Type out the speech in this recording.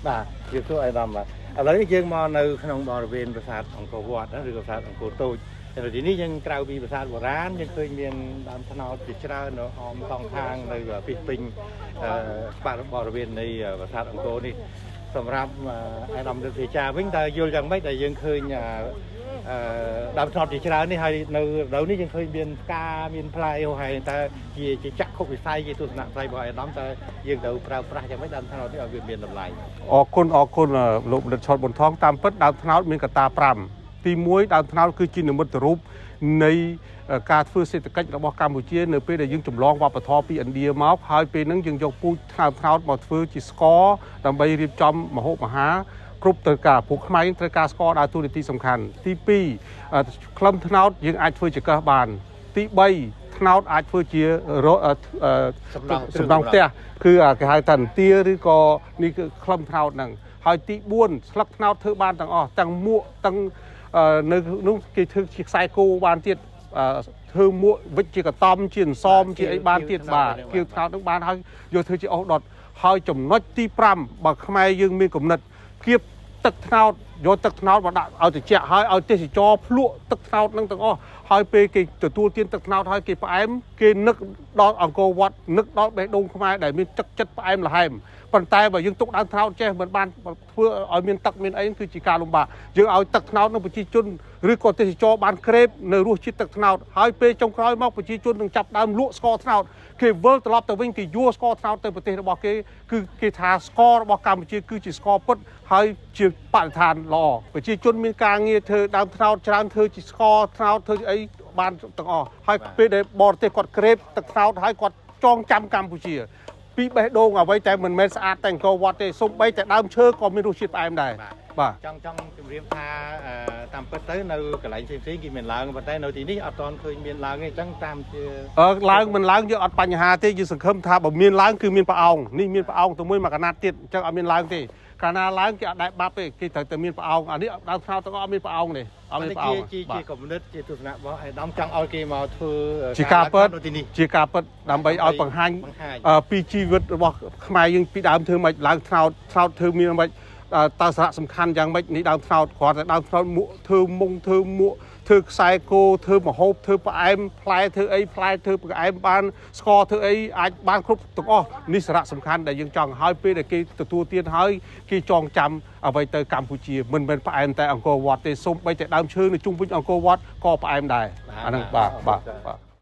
បាទជាទូអាយដាមបាទឥឡូវនេះយើងមកនៅក្នុងបរិវេណប្រាសាទអង្គរវត្តឬក៏ប្រាសាទអង្គរតូចហើយទីនេះយើងក្រៅពីប្រាសាទបុរាណយើងឃើញមានដើមថ្នោតជាច្រើននៅអមតងខាងនៅពីពេញបរិវេណនៃប្រាសាទអង្គរនេះសម្រាប់អាយដាមរដ្ឋាភិបាលវិញតើយល់យ៉ាងម៉េចដែលយើងឃើញដើមថ្នោតជាច្រើននេះហើយនៅរដូវនេះយើងឃើញមានផ្កាមានផ្លែហើយតើជាចក្ខុវិស័យជាទស្សនៈផ្លៃរបស់អាយដាមតើយើងត្រូវប្រើប្រាស់យ៉ាងម៉េចដើមថ្នោតនេះឲ្យវាមានតម្លៃអរគុណលោកបណ្ឌិតឆតប៊ុនថងតាមពិតដើមថ្នោតមានកត្តា5ទី1ដើមថ្នោតគឺជានិមិត្តរូបនៃការធ្វើសេដ្ឋកិច្ចរបស់កម្ពុជានៅពេលដែលយើងចម្លងវប្បធម៌ពីឥណ្ឌាមកហើយពេលហ្នឹងយើងយកពូជថ្នោតមកធ្វើជាស្ករដើម្បីរៀបចំម្ហូបអាហារគ្រប់ត្រូវការពួកខ្មែរត្រូវការស្ករដើរតួនាទីសំខាន់ទី2ក្លឹមថ្នោតយើងអាចធ្វើជាកឹះបានទី3ថ្នោតអាចធ្វើជាសំណង់ផ្ទះគឺគេហៅថាទាឬក៏នេះគឺក្លឹមថ្នោតហ្នឹងហើយទី4ស្លឹកថ្នោតធ្វើបានទាំងអស់ទាំងមួកទាំងនៅនោះគេធ្វើជាខ្សែគោបានទៀតធ្វើមួកវិចជាកតំជាអន្សមជាអីបានទៀតបាទគៀវថ្នោតនឹងបានហើយយកធ្វើជាអុសដុតហើយចំណុចទី5បើខ្មែរយើងមានគំនិតគៀបទឹកថ្នោតយកទឹកថ្នោតមកដាក់ឲ្យត្រជាក់ហើយឲ្យទេសចរភ្លក់ទឹកថ្នោតនឹងទាំងអស់ហើយពេលគេទទួលទានទឹកថ្នោតហើយគេផ្អែមគេនឹកដល់អង្គរវត្តនឹកដល់បេះដូងខ្មែរដែលមានទឹកចិត្តផ្អែមល្ហែមប៉ុន្តែបើយើងទុកដើមថ្នោតចេះមិនបានធ្វើឲ្យមានទឹកមានអីគឺជាការលំបាកយើងឲ្យទឹកថ្នោតនឹងប្រជាជនឬក៏ទេសចរបានក្រេបនៅរសជាតិទឹកថ្នោតហើយពេលចុងក្រោយមកប្រជាជននឹងចាប់ដើមលក់ស្ករថ្នោតគេវិលត្រឡប់ទៅវិញគេយួរស្ករថ្នោតទៅប្រទេសរបស់គេគឺគេថាស្កររបស់កម្ពុជាគឺជាស្ករពិតហើយជាបរិស្ថានល្អប្រជាជនមានការងារធ្វើដើមថ្នោតច្រើនធ្វើជាស្ករថ្នោតធ្វើអីបានទាំងអស់ហើយពេលដែលបរទេសគាត់ក្រេបទឹកថ្នោតហើយគាត់ចងចាំកម្ពុជាពីបេះដូងអ្វីតែមិនមែនស្អាតតែអង្គរវត្តទេសូម្បីតែដើមឈើក៏មានរសជាតិផ្អែមដែរបាទចង់ជម្រាបថាតាមពិតទៅនៅកន្លែងផ្សេងៗគេមានឡើងប៉ុន្តែនៅទីនេះអត់ទាន់ឃើញមានឡើងទេអញ្ចឹងតាមជាឡើងមិនឡើងយើងអត់បញ្ហាទេយើងសង្ឃឹមថាបើមានឡើងគឺមានប្រអោងនេះមានប្រអោងទៅមួយកណាត់ទៀតអញ្ចឹងអត់មានឡើងទេកាលណាឡើងគេអត់ដែរបាត់ទេគេត្រូវតែមានប្រអោងអានេះដើមថ្នោតទាំងអស់មានប្រអោងទេអត់មានប្រអោងជាគំនិតជាទស្សនៈរបស់អាយដាមចង់ឲ្យគេមកធ្វើជាការពិតជាការពិតដើម្បីឲ្យបង្ហាញពីជីវិតរបស់ខ្មែរយើងពីដើមធ្វើមិនឡើងថ្នោតធ្វើមានមិនតើសារៈសំខាន់យ៉ាងម៉េចនេះដើមថ្នោតគ្រាន់តែដើមថ្នោតមួកធ្វើមុងធ្វើមួកធ្វើខ្សែគោធ្វើម្ហូបធ្វើផ្អែមផ្លែធ្វើអីផ្លែធ្វើផ្អែមបានស្ករធ្វើអីអាចបានគ្រប់ទាំងអស់នេះសារៈសំខាន់ដែលយើងចង់ឲ្យពេលដែលគេទទួលទានហើយគេចងចាំអ្វីទៅកម្ពុជាមិនមែនផ្អែមតែអង្គរវត្តទេសូម្បីតែដើមឈើនៅជុំវិញអង្គរវត្តក៏ផ្អែមដែរអាហ្នឹងបាទ